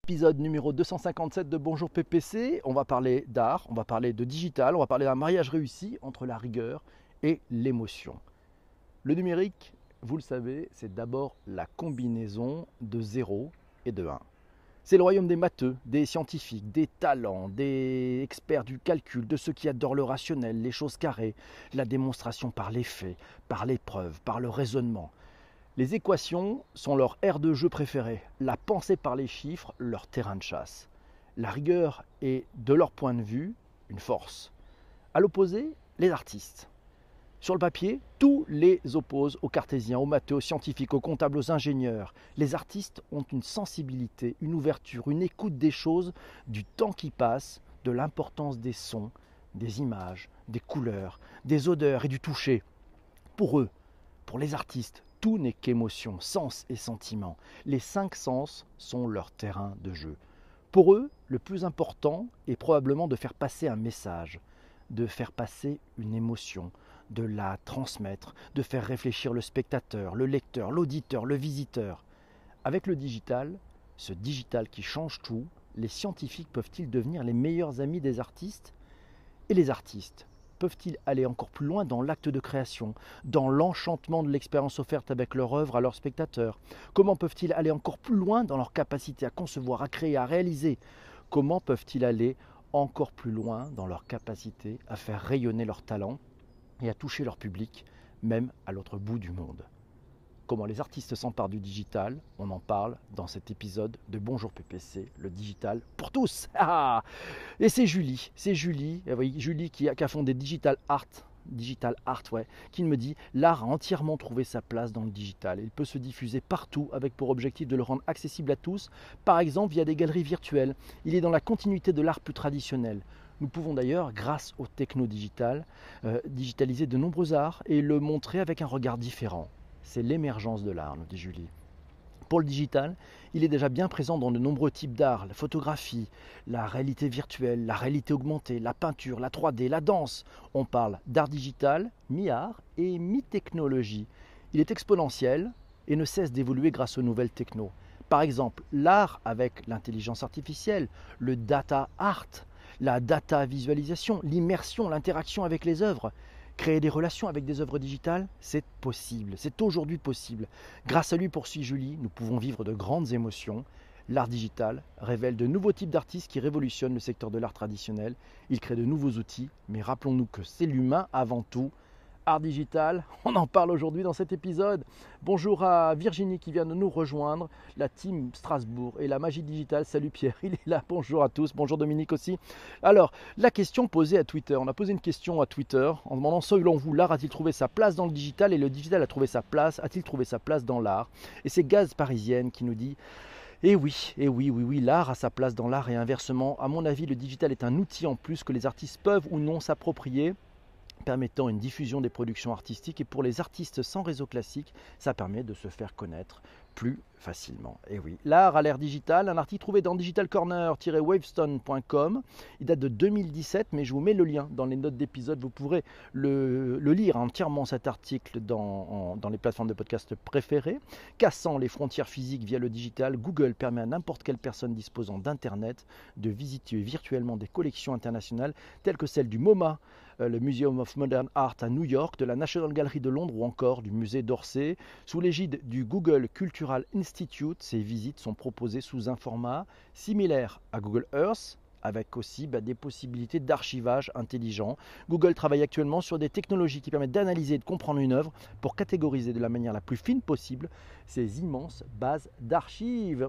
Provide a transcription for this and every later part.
Épisode numéro 257 de Bonjour PPC, on va parler d'art, on va parler de digital, on va parler d'un mariage réussi entre la rigueur et l'émotion. Le numérique, vous le savez, c'est d'abord la combinaison de 0 et de 1. C'est le royaume des matheux, des scientifiques, des talents, des experts du calcul, de ceux qui adorent le rationnel, les choses carrées, la démonstration par les faits, par l'épreuve, par le raisonnement. Les équations sont leur aire de jeu préférée, la pensée par les chiffres, leur terrain de chasse. La rigueur est, de leur point de vue, une force. À l'opposé, les artistes. Sur le papier, tous les opposent aux cartésiens, aux matheux, aux scientifiques, aux comptables, aux ingénieurs. Les artistes ont une sensibilité, une ouverture, une écoute des choses, du temps qui passe, de l'importance des sons, des images, des couleurs, des odeurs et du toucher. Pour eux, pour les artistes, tout n'est qu'émotion, sens et sentiment. Les 5 sens sont leur terrain de jeu. Pour eux, le plus important est probablement de faire passer un message, de faire passer une émotion, de la transmettre, de faire réfléchir le spectateur, le lecteur, l'auditeur, le visiteur. Avec le digital, ce digital qui change tout, les scientifiques peuvent-ils devenir les meilleurs amis des artistes? Et les artistes peuvent-ils aller encore plus loin dans l'acte de création, dans l'enchantement de l'expérience offerte avec leur œuvre à leurs spectateurs? Comment peuvent-ils aller encore plus loin dans leur capacité à concevoir, à créer, à réaliser? Comment peuvent-ils aller encore plus loin dans leur capacité à faire rayonner leur talent et à toucher leur public, même à l'autre bout du monde? Comment les artistes s'emparent du digital, on en parle dans cet épisode de Bonjour PPC, le digital pour tous. Et c'est Julie, oui, Julie qui a fondé Digital Art, ouais, qui me dit: l'art a entièrement trouvé sa place dans le digital. Il peut se diffuser partout avec pour objectif de le rendre accessible à tous, par exemple via des galeries virtuelles. Il est dans la continuité de l'art plus traditionnel. Nous pouvons d'ailleurs, grâce au techno-digital, digitaliser de nombreux arts et le montrer avec un regard différent. C'est l'émergence de l'art, nous dit Julie. Pour le digital, il est déjà bien présent dans de nombreux types d'art, la photographie, la réalité virtuelle, la réalité augmentée, la peinture, la 3D, la danse. On parle d'art digital, mi-art et mi-technologie. Il est exponentiel et ne cesse d'évoluer grâce aux nouvelles techno. Par exemple, l'art avec l'intelligence artificielle, le data art, la data visualisation, l'immersion, l'interaction avec les œuvres. Créer des relations avec des œuvres digitales, c'est possible, c'est aujourd'hui possible. Grâce à lui, poursuit Julie, nous pouvons vivre de grandes émotions. L'art digital révèle de nouveaux types d'artistes qui révolutionnent le secteur de l'art traditionnel. Il crée de nouveaux outils, mais rappelons-nous que c'est l'humain avant tout. Art digital, on en parle aujourd'hui dans cet épisode. Bonjour à Virginie qui vient de nous rejoindre, la team Strasbourg et la magie digitale. Salut Pierre, il est là. Bonjour à tous, bonjour Dominique aussi. Alors, la question posée à Twitter, on a posé une question à Twitter en demandant: selon vous, l'art a-t-il trouvé sa place dans le digital et le digital a-t-il trouvé sa place dans l'art? Et c'est Gaz Parisienne qui nous dit: oui, l'art a sa place dans l'art et inversement. À mon avis, le digital est un outil en plus que les artistes peuvent ou non s'approprier, permettant une diffusion des productions artistiques, et pour les artistes sans réseau classique, ça permet de se faire connaître plus facilement. Et oui, l'art à l'ère digitale, un article trouvé dans digitalcorner-wavestone.com. Il date de 2017, mais je vous mets le lien dans les notes d'épisode. Vous pourrez le lire entièrement, cet article, dans les plateformes de podcast préférées. Cassant les frontières physiques via le digital, Google permet à n'importe quelle personne disposant d'Internet de visiter virtuellement des collections internationales telles que celle du MoMA, le Museum of Modern Art à New York, de la National Gallery de Londres ou encore du musée d'Orsay. Sous l'égide du Google Cultural Institute, ces visites sont proposées sous un format similaire à Google Earth, avec aussi des possibilités d'archivage intelligent. Google travaille actuellement sur des technologies qui permettent d'analyser et de comprendre une œuvre pour catégoriser de la manière la plus fine possible ces immenses bases d'archives.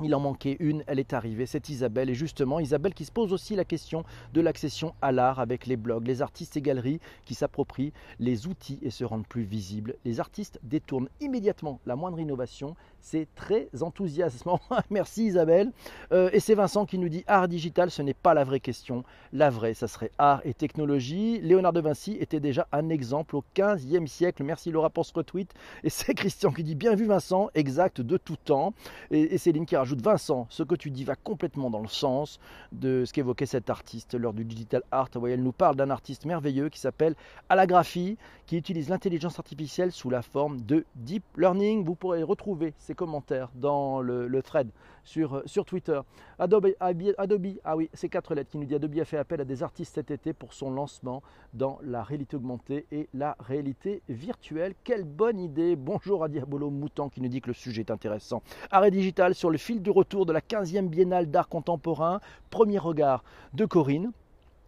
Il en manquait une, elle est arrivée, c'est Isabelle. Et justement, Isabelle qui se pose aussi la question de l'accession à l'art avec les blogs, les artistes et galeries qui s'approprient les outils et se rendent plus visibles. Les artistes détournent immédiatement la moindre innovation. C'est très enthousiasmant. Merci Isabelle. Et c'est Vincent qui nous dit: art digital, ce n'est pas la vraie question. La vraie, ça serait art et technologie. Léonard de Vinci était déjà un exemple au XVe siècle. Merci Laura pour ce retweet. Et c'est Christian qui dit: bien vu Vincent, exact, de tout temps. Et Céline qui rajoute: ajoute Vincent, ce que tu dis va complètement dans le sens de ce qu'évoquait cet artiste lors du Digital Art. Elle nous parle d'un artiste merveilleux qui s'appelle Alagraphie, qui utilise l'intelligence artificielle sous la forme de Deep Learning. Vous pourrez retrouver ses commentaires dans le thread sur Twitter. Adobe, ah oui, c'est 4 lettres qui nous dit Adobe a fait appel à des artistes cet été pour son lancement dans la réalité augmentée et la réalité virtuelle. Quelle bonne idée! Bonjour à Diabolo Mouton qui nous dit que le sujet est intéressant. Arrêt digital sur le fil du retour de la 15e Biennale d'art contemporain. Premier regard de Corinne.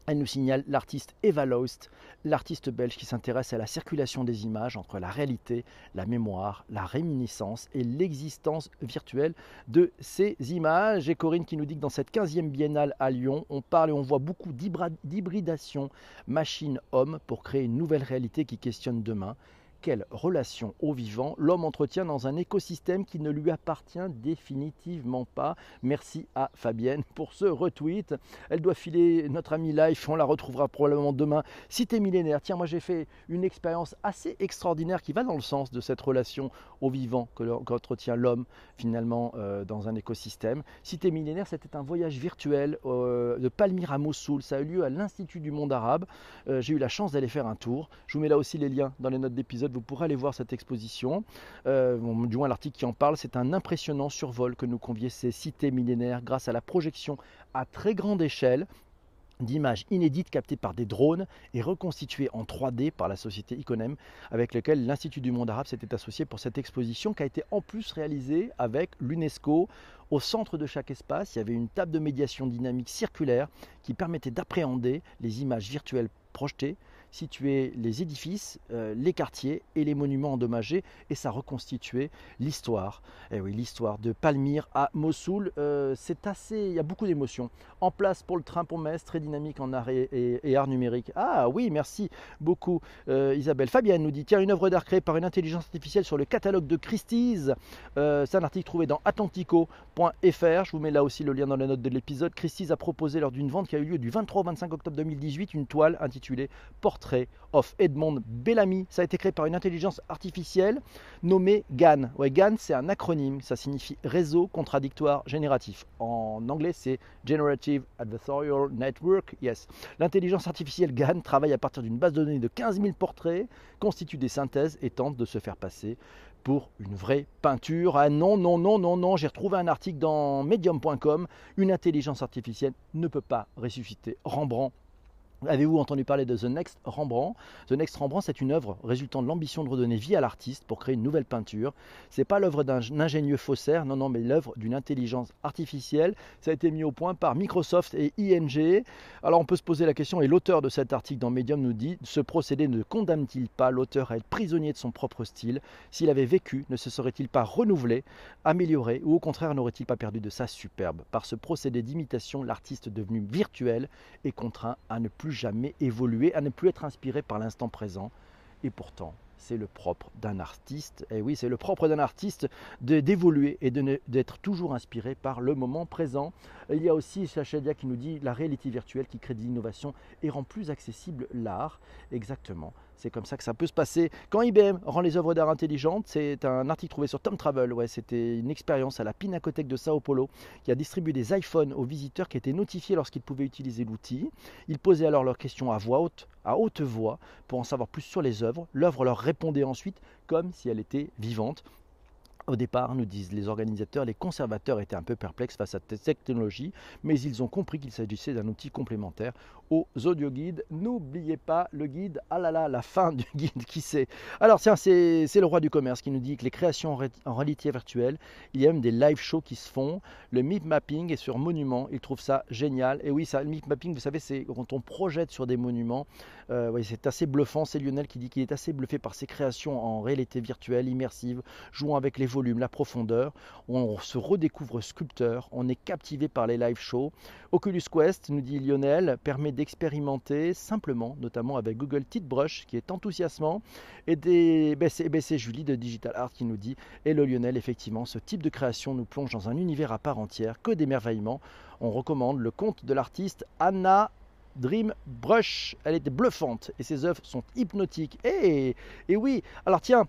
Elle nous signale l'artiste Eva Lost, l'artiste belge qui s'intéresse à la circulation des images entre la réalité, la mémoire, la réminiscence et l'existence virtuelle de ces images. Et Corinne qui nous dit que dans cette 15e biennale à Lyon, on parle et on voit beaucoup d'hybridation machine-homme pour créer une nouvelle réalité qui questionne demain. Quelle relation au vivant l'homme entretient dans un écosystème qui ne lui appartient définitivement pas. Merci à Fabienne pour ce retweet. Elle doit filer notre ami Life, on la retrouvera probablement demain. Cité millénaire, tiens, moi j'ai fait une expérience assez extraordinaire qui va dans le sens de cette relation au vivant qu'entretient l'homme finalement dans un écosystème. Cité millénaire, c'était un voyage virtuel de Palmyre à Mossoul. Ça a eu lieu à l'Institut du monde arabe. J'ai eu la chance d'aller faire un tour. Je vous mets là aussi les liens dans les notes d'épisode. Vous pourrez aller voir cette exposition, du moins l'article qui en parle. C'est un impressionnant survol que nous conviait ces cités millénaires grâce à la projection à très grande échelle d'images inédites captées par des drones et reconstituées en 3D par la société Iconem, avec laquelle l'Institut du monde arabe s'était associé pour cette exposition qui a été en plus réalisée avec l'UNESCO. Au centre de chaque espace, il y avait une table de médiation dynamique circulaire qui permettait d'appréhender les images virtuelles projetées, situer les édifices, les quartiers et les monuments endommagés, et ça reconstituait l'histoire. Et oui, l'histoire de Palmyre à Mossoul. Il y a beaucoup d'émotions. En place pour le train pour Metz, très dynamique en art et art numérique. Ah oui, merci beaucoup Isabelle. Fabienne nous dit, tiens, une œuvre d'art créée par une intelligence artificielle sur le catalogue de Christie's. C'est un article trouvé dans atlantico.fr. Je vous mets là aussi le lien dans la note de l'épisode. Christie's a proposé lors d'une vente qui a eu lieu du 23 au 25 octobre 2018 une toile intitulée Portrait of Edmond Bellamy. Ça a été créé par une intelligence artificielle nommée GAN. Ouais, GAN, c'est un acronyme, ça signifie réseau contradictoire génératif. En anglais, c'est Generative Adversarial Network. Yes. L'intelligence artificielle GAN travaille à partir d'une base de données de 15 000 portraits, constitue des synthèses et tente de se faire passer pour une vraie peinture. Ah non, non, non, non, non, j'ai retrouvé un article dans medium.com. Une intelligence artificielle ne peut pas ressusciter Rembrandt. Avez-vous entendu parler de The Next Rembrandt? The Next Rembrandt, c'est une œuvre résultant de l'ambition de redonner vie à l'artiste pour créer une nouvelle peinture. Ce n'est pas l'œuvre d'un ingénieux faussaire, non, non, mais l'œuvre d'une intelligence artificielle. Ça a été mis au point par Microsoft et ING. Alors on peut se poser la question, et l'auteur de cet article dans Medium nous dit, ce procédé ne condamne-t-il pas l'auteur à être prisonnier de son propre style? S'il avait vécu, ne se serait-il pas renouvelé, amélioré, ou au contraire n'aurait-il pas perdu de sa superbe? Par ce procédé d'imitation, l'artiste devenu virtuel est contraint à ne plus jamais évoluer, à ne plus être inspiré par l'instant présent. Et pourtant, c'est le propre d'un artiste. Et oui, c'est le propre d'un artiste d'évoluer et d'être toujours inspiré par le moment présent. Il y a aussi Chachadia qui nous dit la réalité virtuelle qui crée de l'innovation et rend plus accessible l'art. Exactement. C'est comme ça que ça peut se passer. Quand IBM rend les œuvres d'art intelligentes, c'est un article trouvé sur Tom Travel. Ouais, c'était une expérience à la Pinacothèque de Sao Paulo qui a distribué des iPhones aux visiteurs qui étaient notifiés lorsqu'ils pouvaient utiliser l'outil. Ils posaient alors leurs questions à haute voix pour en savoir plus sur les œuvres. L'œuvre leur répondait ensuite comme si elle était vivante. Au départ, nous disent les organisateurs, les conservateurs étaient un peu perplexes face à cette technologie, mais ils ont compris qu'il s'agissait d'un outil complémentaire aux audioguides. N'oubliez pas le guide, ah là là, la fin du guide, qui sait. Alors tiens, c'est le roi du commerce qui nous dit que les créations en réalité virtuelle, il y a même des live shows qui se font. Le mip mapping est sur monument, il trouve ça génial. Et oui, ça, le mip mapping, vous savez, c'est quand on projette sur des monuments. Oui, c'est assez bluffant. C'est Lionel qui dit qu'il est assez bluffé par ces créations en réalité virtuelle, immersive, jouant avec les volume, la profondeur, on se redécouvre sculpteur, on est captivé par les live shows. Oculus Quest, nous dit Lionel, permet d'expérimenter simplement, notamment avec Google Titbrush, qui est enthousiasmant. Et c'est Julie de Digital Art qui nous dit, et le Lionel, effectivement, ce type de création nous plonge dans un univers à part entière, que d'émerveillement. On recommande le conte de l'artiste Anna Dream Brush. Elle était bluffante et ses œuvres sont hypnotiques. Et oui, alors tiens,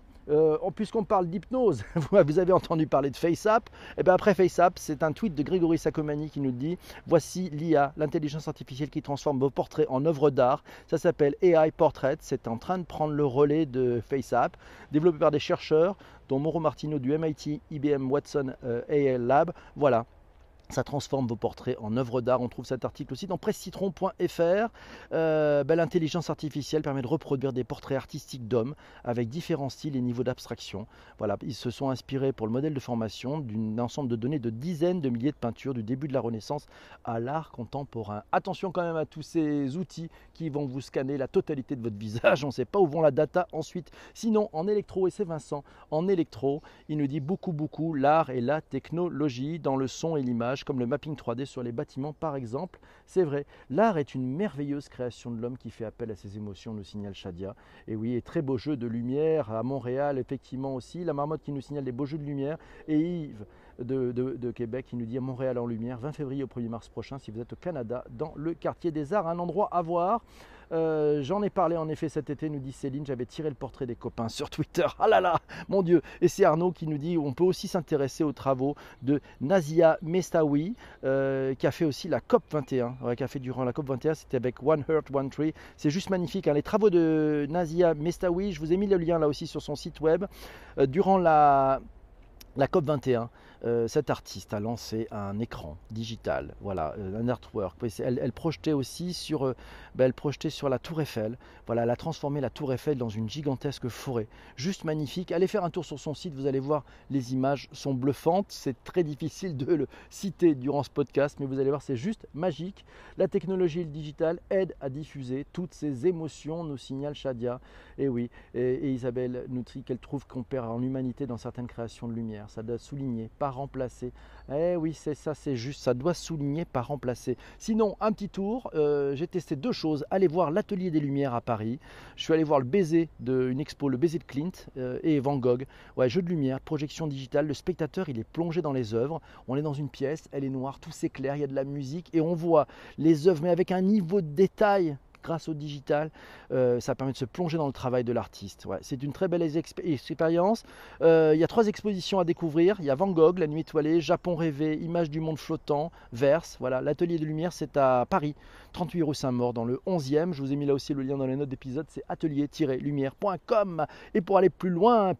Puisqu'on parle d'hypnose, vous avez entendu parler de FaceApp. Et bien après FaceApp, c'est un tweet de Grégory Sacomani qui nous dit « Voici l'IA, l'intelligence artificielle qui transforme vos portraits en œuvres d'art. Ça s'appelle AI Portrait. C'est en train de prendre le relais de FaceApp, développé par des chercheurs, dont Mauro Martino du MIT, IBM Watson AI Lab. Voilà. Ça transforme vos portraits en œuvres d'art. On trouve cet article aussi dans pressecitron.fr. L'intelligence artificielle permet de reproduire des portraits artistiques d'hommes avec différents styles et niveaux d'abstraction. Voilà, ils se sont inspirés pour le modèle de formation d'un ensemble de données de dizaines de milliers de peintures du début de la Renaissance à l'art contemporain. Attention quand même à tous ces outils qui vont vous scanner la totalité de votre visage. On ne sait pas où vont la data ensuite. Sinon, en électro, et c'est Vincent, en électro, il nous dit beaucoup l'art et la technologie dans le son et l'image, comme le mapping 3D sur les bâtiments par exemple. C'est vrai, l'art est une merveilleuse création de l'homme qui fait appel à ses émotions, nous signale Shadia. Et oui, et très beau jeu de lumière à Montréal, effectivement aussi. La Marmotte qui nous signale des beaux jeux de lumière. Et Yves de Québec qui nous dit à Montréal en lumière, 20 février au 1er mars prochain si vous êtes au Canada, dans le quartier des Arts, un endroit à voir. J'en ai parlé en effet cet été, nous dit Céline, j'avais tiré le portrait des copains sur Twitter. Ah là là, mon Dieu. Et c'est Arnaud qui nous dit on peut aussi s'intéresser aux travaux de Nazia Mestaoui, qui a fait aussi la COP21, qui a fait durant la COP21, c'était avec One Earth, One Tree. C'est juste magnifique, hein. Les travaux de Nazia Mestaoui, je vous ai mis le lien là aussi sur son site web. Durant la COP21, cet artiste a lancé un écran digital, voilà, un artwork. Elle projetait aussi sur, elle projetait sur la Tour Eiffel. Voilà, elle a transformé la Tour Eiffel dans une gigantesque forêt. Juste magnifique. Allez faire un tour sur son site, vous allez voir, les images sont bluffantes. C'est très difficile de le citer durant ce podcast, mais vous allez voir, c'est juste magique. La technologie et le digital aident à diffuser toutes ces émotions, nous signale Shadia. Et oui, et Isabelle nous dit qu'elle trouve qu'on perd en humanité dans certaines créations de lumière. Ça doit souligner, pas remplacer. Eh oui, c'est ça, c'est juste, ça doit souligner, pas remplacer. Sinon, un petit tour, j'ai testé deux choses. Allez voir l'Atelier des Lumières à Paris. Je suis allé voir le baiser une expo, le baiser de Klimt et Van Gogh. Ouais, jeu de lumière, projection digitale. Le spectateur, il est plongé dans les œuvres. On est dans une pièce, elle est noire, tout s'éclaire, il y a de la musique et on voit les œuvres, mais avec un niveau de détail. Grâce au digital, ça permet de se plonger dans le travail de l'artiste. Ouais, c'est une très belle expérience. Il y a 3 expositions à découvrir. Il y a Van Gogh, La Nuit étoilée, Japon rêvé, Images du monde flottant, Verse. Voilà, l'Atelier de Lumière, c'est à Paris, 38 rue Saint-Maur, dans le 11e. Je vous ai mis là aussi le lien dans les notes d'épisode. C'est atelier-lumière.com. Et pour aller plus loin,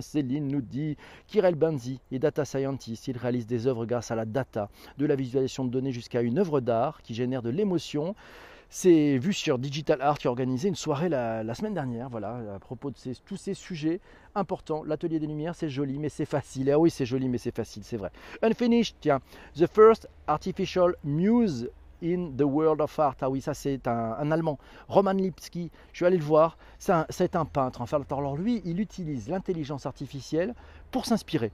Céline nous dit Kirel Banzi est data scientist. Il réalise des œuvres grâce à la data, de la visualisation de données jusqu'à une œuvre d'art qui génère de l'émotion. C'est vu sur Digital Art qui a organisé une soirée la semaine dernière, voilà, à propos de tous ces sujets importants. L'Atelier des Lumières, c'est joli, mais c'est facile. Ah oui, c'est joli, mais c'est facile, c'est vrai. Unfinished, tiens, The First Artificial Muse in the World of Art. Ah oui, ça c'est un Allemand, Roman Lipski. Je suis allé le voir, c'est un peintre. Enfin, alors lui, il utilise l'intelligence artificielle pour s'inspirer.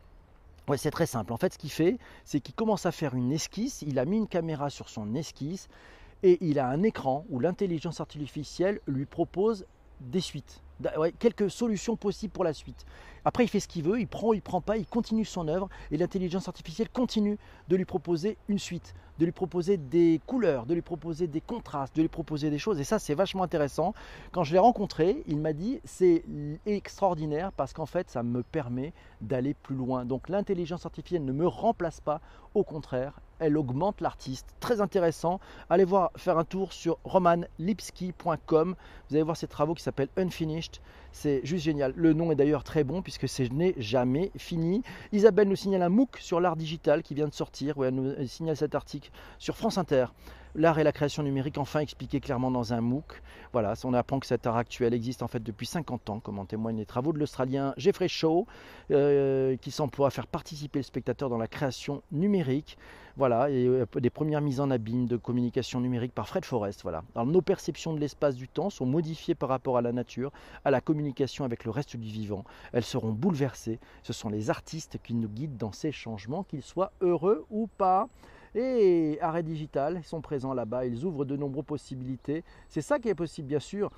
Ouais, c'est très simple. En fait, ce qu'il fait, c'est qu'il commence à faire une esquisse. Il a mis une caméra sur son esquisse. Et il a un écran où l'intelligence artificielle lui propose des suites, quelques solutions possibles pour la suite. Après, il fait ce qu'il veut, il prend pas, il continue son œuvre et l'intelligence artificielle continue de lui proposer une suite, de lui proposer des couleurs, de lui proposer des contrastes, de lui proposer des choses. Et ça, c'est vachement intéressant. Quand je l'ai rencontré, il m'a dit c'est extraordinaire parce qu'en fait, ça me permet d'aller plus loin. Donc l'intelligence artificielle ne me remplace pas, au contraire, elle augmente l'artiste. Très intéressant. Allez faire un tour sur romanlipski.com. Vous allez voir ses travaux qui s'appellent Unfinished. C'est juste génial. Le nom est d'ailleurs très bon puisque ce n'est jamais fini. Isabelle nous signale un MOOC sur l'art digital qui vient de sortir. Ouais, elle nous signale cet article sur France Inter. L'art et la création numérique enfin expliqué clairement dans un MOOC. Voilà, on apprend que cet art actuel existe en fait depuis 50 ans, comme en témoignent les travaux de l'Australien Jeffrey Shaw, qui s'emploie à faire participer le spectateur dans la création numérique. Voilà, et des premières mises en abîme de communication numérique par Fred Forrest. Voilà. Alors, nos perceptions de l'espace du temps sont modifiées par rapport à la nature, à la communication avec le reste du vivant. Elles seront bouleversées. Ce sont les artistes qui nous guident dans ces changements, qu'ils soient heureux ou pas. Et Arrêt Digital, ils sont présents là-bas, ils ouvrent de nombreuses possibilités. C'est ça qui est possible, bien sûr.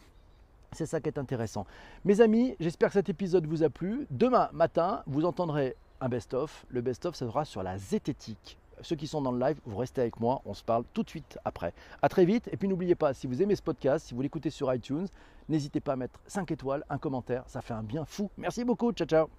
C'est ça qui est intéressant. Mes amis, j'espère que cet épisode vous a plu. Demain matin, vous entendrez un best-of. Le best-of, ça sera sur la zététique. ceux qui sont dans le live, vous restez avec moi, on se parle tout de suite après. À très vite, et puis n'oubliez pas, si vous aimez ce podcast, si vous l'écoutez sur iTunes, n'hésitez pas à mettre 5 étoiles, un commentaire, ça fait un bien fou. Merci beaucoup, ciao ciao.